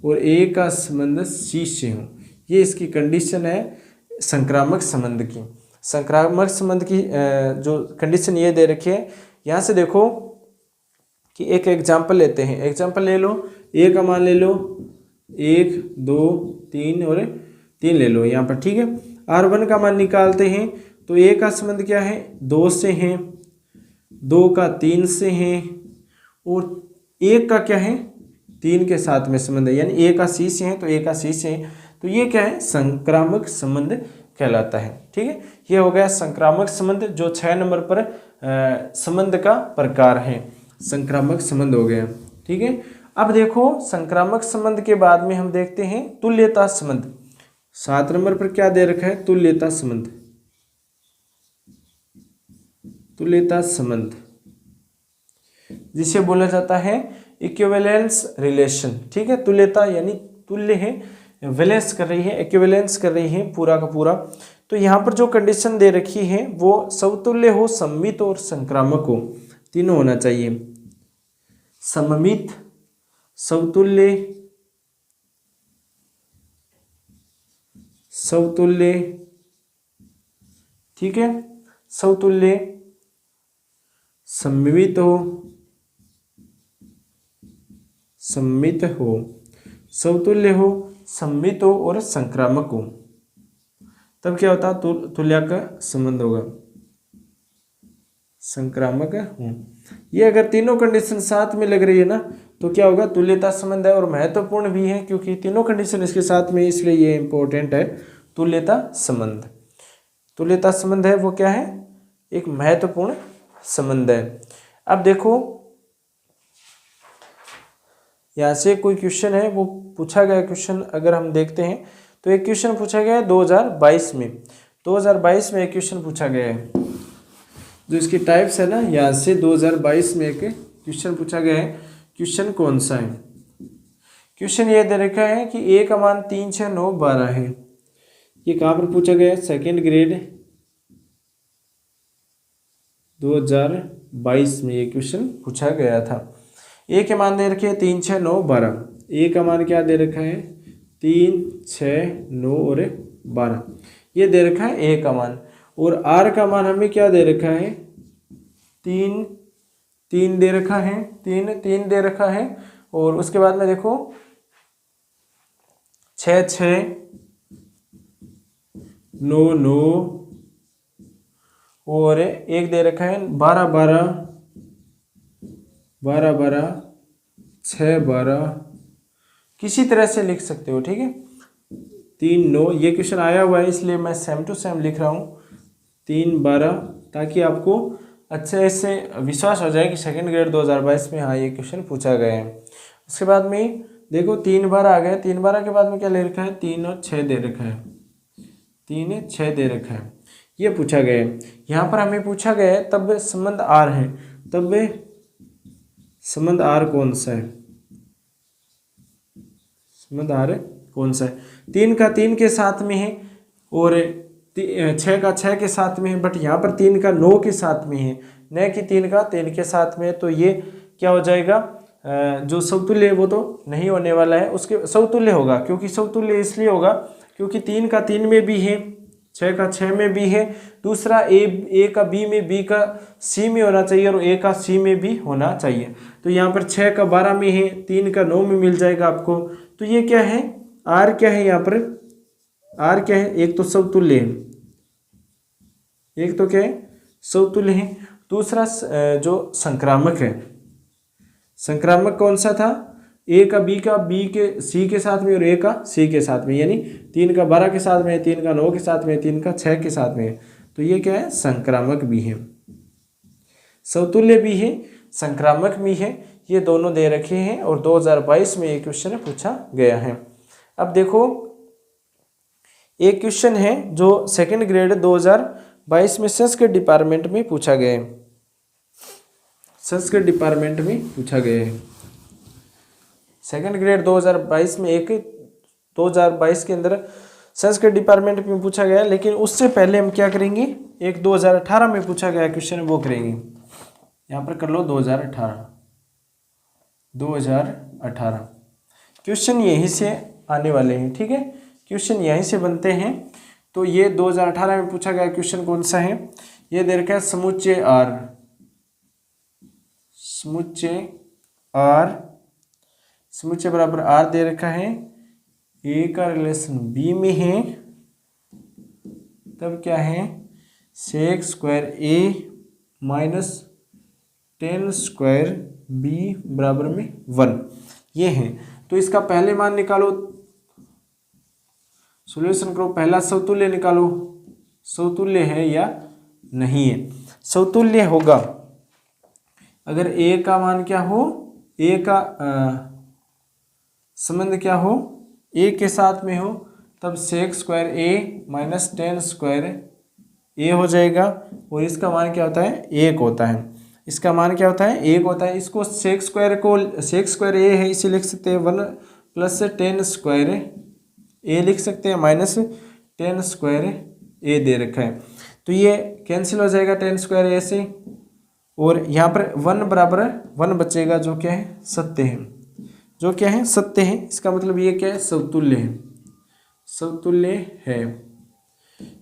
और ए का संबंध सी से हो। ये इसकी कंडीशन है संक्रामक संबंध की। संक्रामक संबंध की जो कंडीशन ये दे रखी है, यहाँ से देखो कि एक एग्जाम्पल लेते हैं। एग्जाम्पल ले लो, ए का मान ले लो 1 2 3 और 3 ले लो यहाँ पर। ठीक है, R1 का मान निकालते हैं तो ए का संबंध क्या है, 2 से है, 2 का 3 से है और 1 का क्या है, 3 के साथ में संबंध है, यानी ए का सी से है तो ए का सी से है, तो ये क्या है, संक्रामक संबंध कहलाता है। ठीक है, ये हो गया संक्रामक संबंध, जो 6 नंबर पर संबंध का प्रकार है, संक्रामक संबंध हो गया। ठीक है, अब देखो संक्रामक संबंध के बाद में हम देखते हैं तुल्यता संबंध। 7 नंबर पर क्या दे रखा है? तुल्यता संबंध। तुल्यता संबंध जिसे बोला जाता है इक्विवेलेंस रिलेशन। ठीक है, तुल्यता यानी तुल्य है, वैलेंस कर रही है, इक्विवेलेंस कर रही है पूरा का पूरा। तो यहाँ पर जो कंडीशन दे रखी है वो समतुल्य हो, सममित और संक्रामक हो, तीनों होना चाहिए। सममित, समतुल्य, समतुल्य, ठीक है, समतुल्य, सममित हो, सममित हो, समतुल्य हो, सममित हो और संक्रामक हो, तब क्या होता है? तुल्य का संबंध होगा, संक्रामक हो। ये अगर तीनों कंडीशन साथ में लग रही है ना तो क्या होगा? तुल्यता संबंध है। और महत्वपूर्ण भी है क्योंकि तीनों कंडीशन इसके साथ में, इसलिए ये इंपॉर्टेंट है तुल्यता संबंध। तुल्यता संबंध है वो क्या है? एक महत्वपूर्ण संबंध है। अब देखो यहाँ से कोई क्वेश्चन है, वो पूछा गया क्वेश्चन अगर हम देखते हैं तो एक क्वेश्चन पूछा गया है 2022 में। 2022 में एक क्वेश्चन पूछा गया है, जो इसकी टाइप्स है ना, यहाँ से 2022 में एक क्वेश्चन पूछा गया है। क्वेश्चन कौन सा है? क्वेश्चन ये दे रखा है कि a का मान 3, 6, 9, 12 है। ये कहाँ पर पूछा गया है? सेकेंड ग्रेड 2022 में ये क्वेश्चन पूछा गया था। a के मान दे रखे हैं 3, 6, 9, 12। a का मान क्या दे रखा है? 3, 6, 9 और 12 ये दे रखा है a का मान। और r का मान हमें क्या दे रखा है? 3 दे रखा है, 3 दे रखा है। और उसके बाद में देखो 6, 6, 9, 9 और एक दे रखा है 12, 12, 12, 12, 6, 12। किसी तरह से लिख सकते हो, ठीक है। 3, 9 ये क्वेश्चन आया हुआ है इसलिए मैं सेम टू सेम लिख रहा हूँ 3, 12, ताकि आपको अच्छे से विश्वास हो जाए कि सेकेंड ग्रेड 2022 में हाँ ये क्वेश्चन पूछा गया है। उसके बाद में देखो 3, 12 आ गए। 3, 12 के बाद में क्या ले रखा है? 3 और 6 दे रखा है, 3, 6 दे रखा है, ये पूछा गया है। यहाँ पर हमें पूछा गया है तब संबंध आर है, तब संबंध आर कौन सा है? संबंध आर कौन सा है? 3 का 3 के साथ में है और 6 का 6 के साथ में है, बट यहाँ पर 3 का 9 के साथ में है, न कि 3 का 3 के साथ में है। तो ये क्या हो जाएगा? जो समतुल्य है वो तो नहीं होने वाला है, उसके समतुल्य होगा। क्योंकि समतुल्य इसलिए होगा क्योंकि 3 का 3 में भी है, 6 का 6 में भी है। दूसरा ए का बी में, बी का सी में होना चाहिए और ए का सी में भी होना चाहिए। तो यहाँ पर 6 का 12 में है, 3 का 9 में मिल जाएगा आपको। तो ये क्या है? आर क्या है? यहाँ पर आर क्या है? एक तो समतुल्य है, एक तो क्या है? समतुल्य है। दूसरा जो संक्रामक है, संक्रामक कौन सा था? ए का बी का बी के सी के साथ में और ए का सी के साथ में, यानी 3 का 12 के साथ में, 3 का 9 के साथ में, 3 का 6 के साथ में। तो ये क्या है? संक्रामक भी है, समतुल्य भी है, संक्रामक भी है। ये दोनों दे रखे हैं और 2022 में ये क्वेश्चन पूछा गया है। अब देखो एक क्वेश्चन है जो सेकेंड ग्रेड 2022 में संस्कृत डिपार्टमेंट में पूछा गया है, संस्कृत डिपार्टमेंट में पूछा गया है। सेकेंड ग्रेड 2022 में एक 2022 के अंदर संस्कृत डिपार्टमेंट में पूछा गया, लेकिन उससे पहले हम क्या करेंगे? एक 2018 में पूछा गया क्वेश्चन वो करेंगे। यहाँ पर कर लो 2018 क्वेश्चन यहीं से आने वाले हैं, ठीक है, क्वेश्चन यहीं से बनते हैं। तो ये 2018 में पूछा गया क्वेश्चन कौन सा है? ये दे रखा है समुच्चय आर, समुच्चय आर, समुच्चय बराबर आर दे रखा है। ए का रिलेशन बी में है, तब क्या है? सेक स्क्वायर ए माइनस 10 स्क्वायर बी बराबर में 1, ये है। तो इसका पहले मान निकालो, सॉल्यूशन करो, पहला समतुल्य निकालो, समतुल्य है या नहीं है। समतुल्य होगा अगर ए का मान क्या हो? ए का संबंध क्या हो, ए के साथ में हो, तब सेक स्क्वायर ए माइनस टेन स्क्वायर ए हो जाएगा। और इसका मान क्या होता है, एक होता है। इसका मान क्या होता है, एक होता है। इसको सेक स्क्वायर ए है, इसे लिख सकते हैं 1 प्लस टेन स्क्वायर ए लिख सकते हैं, माइनस टेन स्क्वायर ए दे रखा है। तो ये कैंसिल हो जाएगा टेन स्क्वायर ए से, और यहाँ पर 1 बराबर 1 बचेगा, जो क्या है, सत्य है। जो क्या है, सत्य है। इसका मतलब ये क्या है, समतुल्य है। समतुल्य है,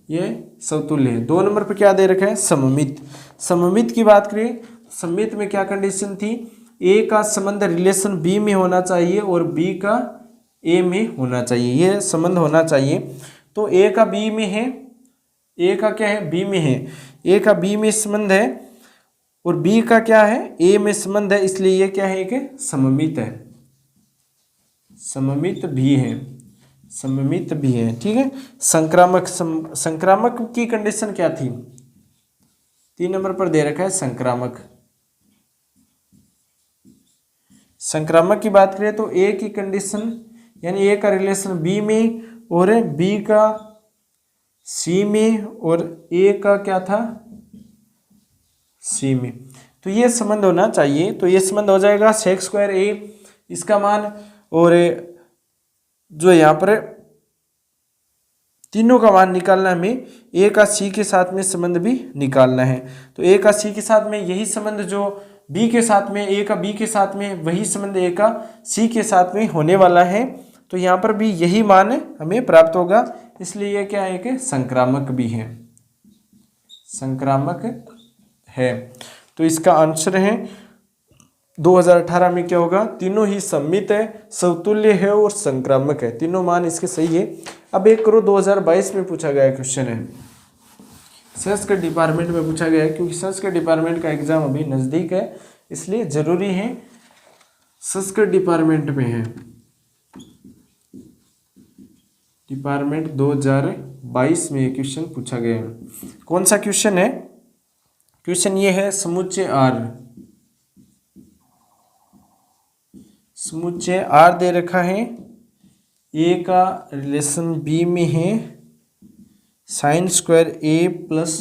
ये समतुल्य है। 2 नंबर पर क्या दे रखा है, सममित। सममित की बात करें, सममित में क्या कंडीशन थी, ए का संबंध रिलेशन बी में होना चाहिए और बी का ए में होना चाहिए, ये संबंध होना चाहिए। तो ए का बी में है, ए का क्या है, बी में है। ए का बी में संबंध है और बी का क्या है, ए में संबंध है, इसलिए ये क्या है, एक सममित है। सममित भी है, सममित भी है। ठीक है। संक्रामक संक्रामक की कंडीशन क्या थी, 3 नंबर पर दे रखा है संक्रामक। संक्रामक की बात करें तो ए की कंडीशन, यानी ए का रिलेशन बी में और बी का सी में और ए का क्या था, सी में। तो ये संबंध होना चाहिए। तो ये संबंध हो जाएगा सेक स्क्वायर ए, इसका मान, और जो यहाँ पर तीनों का मान निकालना है हमें, ए का सी के साथ में संबंध भी निकालना है। तो ए का सी के साथ में यही संबंध जो बी के साथ में, ए का बी के साथ में वही संबंध ए का सी के साथ में होने वाला है। तो यहाँ पर भी यही मान हमें प्राप्त होगा, इसलिए ये क्या है कि संक्रामक भी है, संक्रामक है। तो इसका आंसर है 2018 में क्या होगा, तीनों ही सममित है, समतुल्य है और संक्रामक है। तीनों मान इसके सही है। अब एक करो 2022 में पूछा गया क्वेश्चन है, संस्कृत डिपार्टमेंट में पूछा गया है, क्योंकि संस्कृत डिपार्टमेंट का एग्जाम अभी नज़दीक है, इसलिए जरूरी है, संस्कृत डिपार्टमेंट में है। डिपार्टमेंट 2022 में क्वेश्चन पूछा गया है। कौन सा क्वेश्चन है, क्वेश्चन ये है, समुच्चय आर, समुच्चय आर दे रखा है, ए का रिलेशन बी में है, साइन स्क्वायर ए प्लस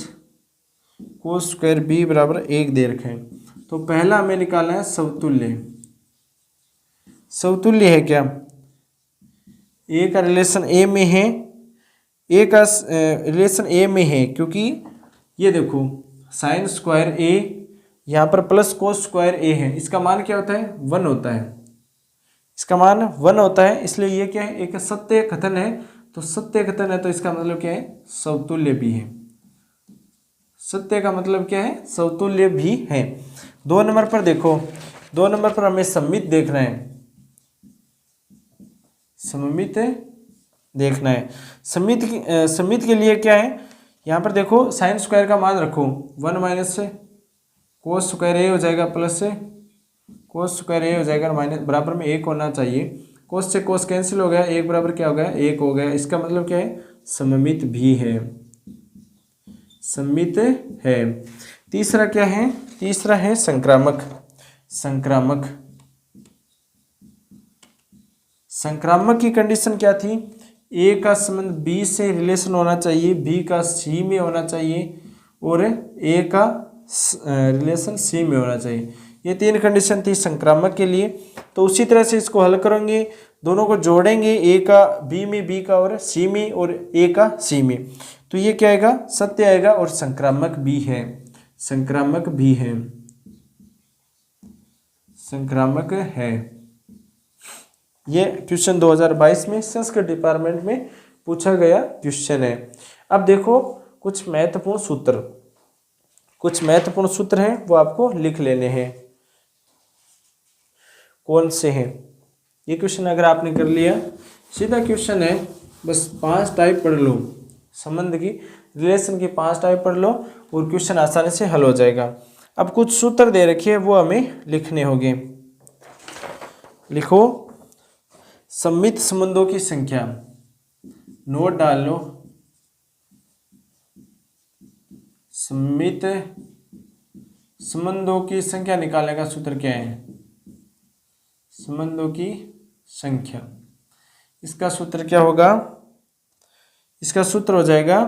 कोस स्क्वायर बी बराबर 1 दे रखा है। तो पहला हमें निकालना है समतुल्य। समतुल्य है क्या, ए का रिलेशन ए में है, ए का रिलेशन ए में है, क्योंकि ये देखो साइन स्क्वायर ए यहाँ पर प्लस कोस स्क्वायर ए है, इसका मान क्या होता है, 1 होता है, इसका मान 1 होता है, इसलिए ये क्या है, एक सत्य कथन है। तो सत्य कथन है तो इसका मतलब क्या है, समतुल्य भी है। सत्य का मतलब क्या है, समतुल्य भी है। 2 नंबर पर देखो, 2 नंबर पर हमें सममित देखना है, सममित देखना है। सममित के लिए क्या है, यहाँ पर देखो साइन स्क्वायर का मान रखो, 1 माइनस से कोस स्क्वायर ए हो जाएगा, प्लस से कोस स्क्वायर ए हो जाएगा, माइनस बराबर में 1 होना चाहिए। कोस से कोस कैंसिल हो गया, 1 बराबर क्या हो गया, 1 हो गया। इसका मतलब क्या है, सममित भी है, सममित है। तीसरा क्या है, तीसरा है संक्रामक। संक्रामक, संक्रामक की कंडीशन क्या थी, ए का संबंध बी से रिलेशन होना चाहिए, बी का सी में होना चाहिए और ए का रिलेशन सी में होना चाहिए। ये 3 कंडीशन थी संक्रामक के लिए। तो उसी तरह से इसको हल करेंगे, दोनों को जोड़ेंगे, ए का बी में, बी का और सी में, और ए का सी में। तो ये क्या आएगा, सत्य आएगा और संक्रामक भी है, संक्रामक भी है, संक्रामक है। ये क्वेश्चन 2022 में संस्कृत डिपार्टमेंट में पूछा गया क्वेश्चन है। अब देखो कुछ महत्वपूर्ण सूत्र, कुछ महत्वपूर्ण सूत्र हैं वो आपको लिख लेने हैं, कौन से हैं। ये क्वेश्चन अगर आपने कर लिया, सीधा क्वेश्चन है, बस 5 टाइप पढ़ लो, संबंध की, रिलेशन की 5 टाइप पढ़ लो और क्वेश्चन आसानी से हल हो जाएगा। अब कुछ सूत्र दे रखे वो हमें लिखने होंगे। लिखो, सममित संबंधों की संख्या, नोट डाल लो, सममित संबंधों की संख्या निकालने का सूत्र क्या है, संबंधों की संख्या। इसका सूत्र क्या होगा? इसका सूत्र हो जाएगा,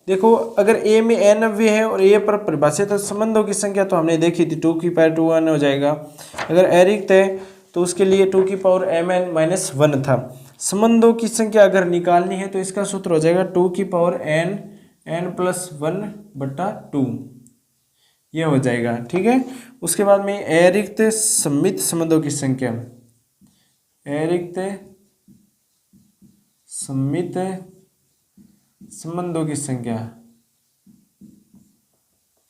देखो अगर ए में n अव्यय है और ए पर परिभाषित संबंधों की संख्या तो हमने देखी थी 2^2n हो जाएगा। अगर अरिक्त है तो उसके लिए 2^mn-1 था। संबंधों की संख्या अगर निकालनी है तो इसका सूत्र हो जाएगा 2^n+1/2, ये हो जाएगा। ठीक है, उसके बाद में अरिक्त सममित संबंधों की संख्या, अरिक्त सममित संबंधों की संख्या,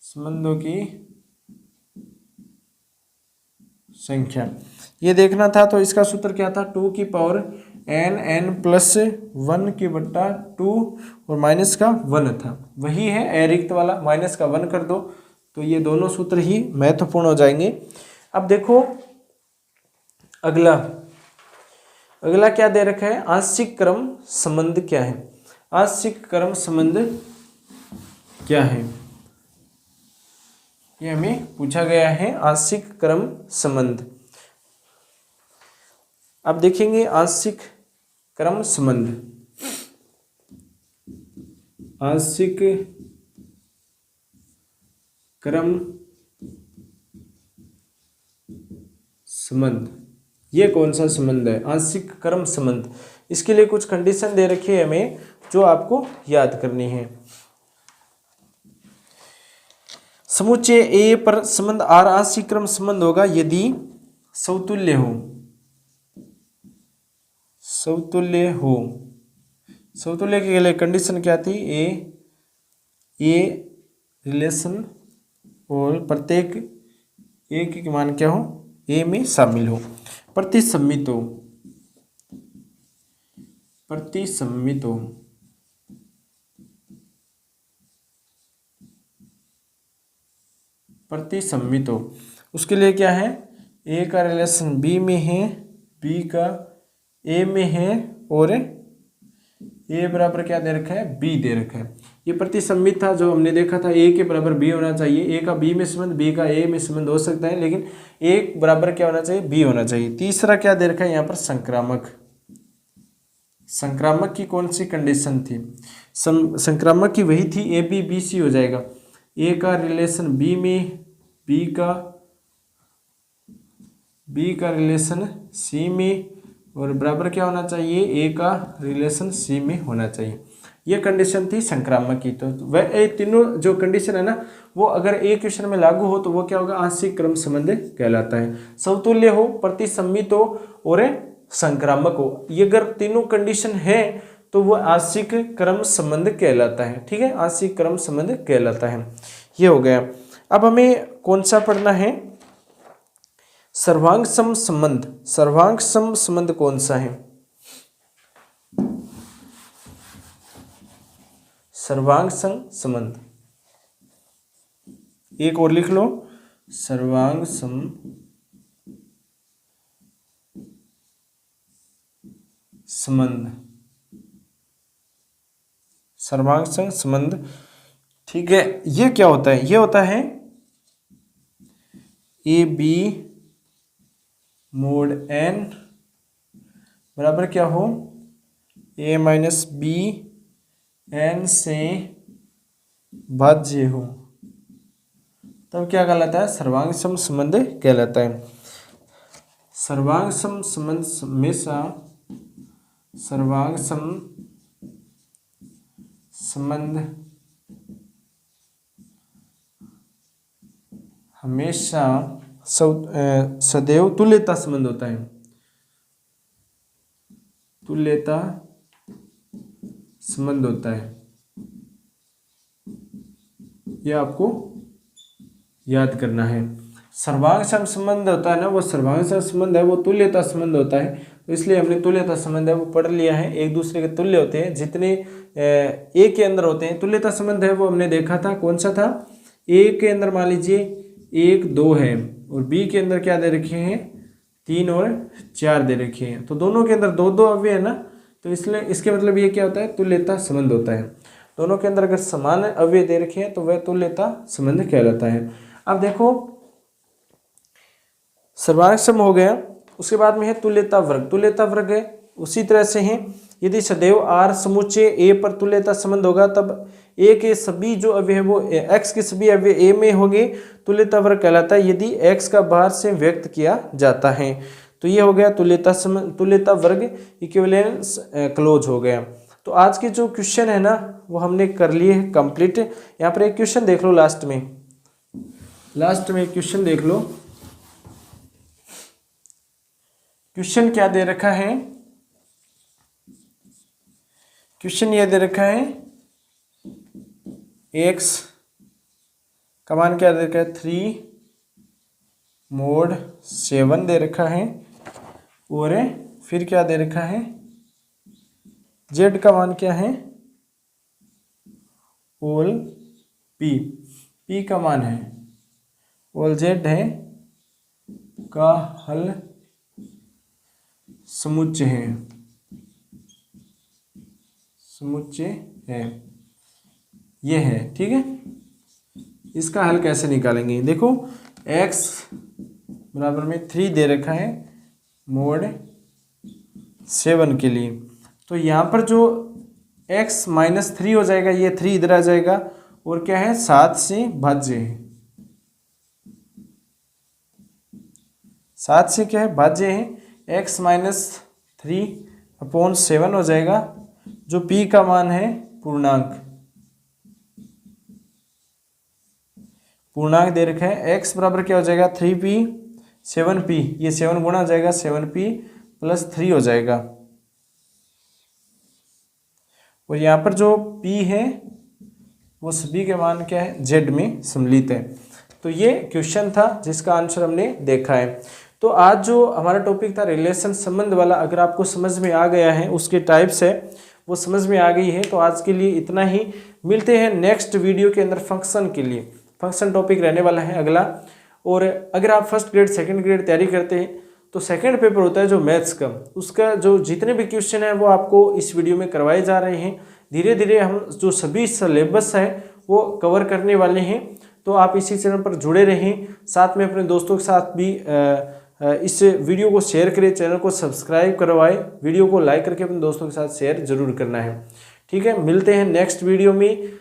संबंधों की संख्या ये देखना था। तो इसका सूत्र क्या था? 2^n+1/2 और माइनस का 1 था, वही है अरिक्त वाला, माइनस का 1 कर दो तो ये दोनों सूत्र ही महत्वपूर्ण हो जाएंगे। अब देखो अगला क्या दे रखा है? आंशिक क्रम संबंध क्या है? आंशिक क्रम संबंध क्या है, ये हमें पूछा गया है। आंशिक क्रम संबंध, अब देखेंगे आंशिक क्रम संबंध। आंशिक क्रम संबंध, ये कौन सा संबंध है? आंशिक क्रम संबंध। इसके लिए कुछ कंडीशन दे रखी है हमें जो आपको याद करनी है। समुच्चय ए पर संबंध आर आंशिक क्रम संबंध होगा यदि समतुल्य हो, समतुल्य हो। समतुल्य के लिए कंडीशन क्या थी? ए रिलेशन और प्रत्येक ए की मान क्या हो? ए में शामिल हो। प्रतिसम्मित हो, प्रतिसम्मित हो, प्रतिसम्मित हो। उसके लिए क्या है? ए का रिलेशन बी में है, बी का ए में है और ए बराबर क्या दे रखा है? बी दे रखा है। ये प्रतिसम्मित था जो हमने देखा था, ए के बराबर बी होना चाहिए। ए का बी में संबंध, बी का ए में संबंध हो सकता है, लेकिन ए बराबर क्या होना चाहिए? बी होना चाहिए। तीसरा क्या दे रखा है यहाँ पर? संक्रामक। संक्रामक की कौन सी कंडीशन थी? संक्रामक की वही थी, ए बी बी सी हो जाएगा। ए का रिलेशन बी में, बी का रिलेशन सी में और बराबर क्या होना चाहिए? ए का रिलेशन सी में होना चाहिए। ये कंडीशन थी संक्रामक की। तो वह ये तीनों जो कंडीशन है ना, वो अगर एक क्वेश्चन में लागू हो तो वो क्या होगा? आंशिक क्रम संबंध कहलाता है। समतुल्य हो, प्रतिसम्मित हो और संक्रामक हो, ये अगर तीनों कंडीशन है तो वो आंशिक क्रम संबंध कहलाता है। ठीक है, आंशिक क्रम संबंध कहलाता है। ये हो गया। अब हमें कौन सा पढ़ना है? सर्वांग सम संबंध। सर्वांग सम संबंध कौन सा है? सर्वांग सम संबंध, एक और लिख लो, सर्वांग सम संबंध, सर्वांग सम संबंध। ठीक है, ये क्या होता है? ये होता है ए बी मोड एन बराबर क्या हो? ए माइनस बी एन से भाज्य हो, तब क्या कहलाता है? सर्वांग सम संबंध कहलाता है। सर्वांग सम संबंध हमेशा, सर्वांग सम संबंध हमेशा सदैव तुल्यता संबंध होता है। तुल्यता संबंध होता है, यह आपको याद करना है। सर्वांग सम संबंध होता है ना, वो सर्वांग सम संबंध है, वो तुल्यता संबंध होता है। तो इसलिए हमने तुल्यता संबंध है वो पढ़ लिया है। एक दूसरे के तुल्य होते हैं, जितने ए के अंदर होते हैं। तुल्यता संबंध है वो हमने देखा था, कौन सा था? ए के अंदर मान लीजिए 1 2 है और बी के अंदर क्या दे रखे हैं? 3 और 4 दे रखे हैं, तो दोनों के अंदर 2 2 अव्यय है ना, तो इसलिए इसके मतलब ये क्या होता है? तुल्यता संबंध होता है। दोनों के अंदर अगर समान अव्यय दे रखे हैं तो वह तुल्यता संबंध कहलाता है। अब देखो सर्वांग सम हो गया, उसके बाद में है तुल्यता वर्ग। तुल्यता वर्ग है उसी तरह से है, यदि सदैव आर समुच्चय ए पर तुल्यता संबंध होगा तब ए के सभी जो अवयव वो एक्स के सभी अवयव ए में होंगे, तुल्यता वर्ग कहलाता है यदि एक्स का बाहर से व्यक्त किया जाता है। तो ये हो गया तुल्यता वर्ग इक्विवेलेंस क्लोज हो गया। तो आज के जो क्वेश्चन है ना वो हमने कर लिए कंप्लीट। यहाँ पर एक क्वेश्चन देख लो, लास्ट में एक क्वेश्चन देख लो। क्वेश्चन क्या दे रखा है, क्वेश्चन ये दे रखा है एक्स का मान क्या दे रखा है 3 mod 7 दे रखा है, और फिर क्या दे रखा है z का मान क्या है ओल p का मान है ओल z है का हल समुच्चय है, ये है। ठीक है, इसका हल कैसे निकालेंगे, देखो x बराबर में 3 दे रखा है mod 7 के लिए, तो यहाँ पर जो x माइनस 3 हो जाएगा, ये 3 इधर आ जाएगा, और क्या है 7 से भाज्य है, 7 से क्या है भाज्य है, x माइनस 3/7 हो जाएगा, जो p का मान है पूर्णांक दे रखा है। x बराबर क्या हो जाएगा 3p 7p, ये 7 गुणा हो जाएगा 7p + 3 हो जाएगा, और यहाँ पर जो p है वो सभी के मान क्या है z में सम्मिलित है। तो ये क्वेश्चन था जिसका आंसर हमने देखा है। तो आज जो हमारा टॉपिक था रिलेशन संबंध वाला, अगर आपको समझ में आ गया है, उसके टाइप्स है वो समझ में आ गई है, तो आज के लिए इतना ही। मिलते हैं नेक्स्ट वीडियो के अंदर फंक्शन के लिए, फंक्शन टॉपिक रहने वाला है अगला। और अगर आप फर्स्ट ग्रेड सेकंड ग्रेड तैयारी करते हैं तो सेकंड पेपर होता है जो मैथ्स का, उसका जो जितने भी क्वेश्चन है वो आपको इस वीडियो में करवाए जा रहे हैं। धीरे धीरे हम जो सभी सिलेबस है वो कवर करने वाले हैं, तो आप इसी चैनल पर जुड़े रहें, साथ में अपने दोस्तों के साथ भी इस वीडियो को शेयर करें, चैनल को सब्सक्राइब करवाएं, वीडियो को लाइक करके अपने दोस्तों के साथ शेयर जरूर करना है। ठीक है, मिलते हैं नेक्स्ट वीडियो में।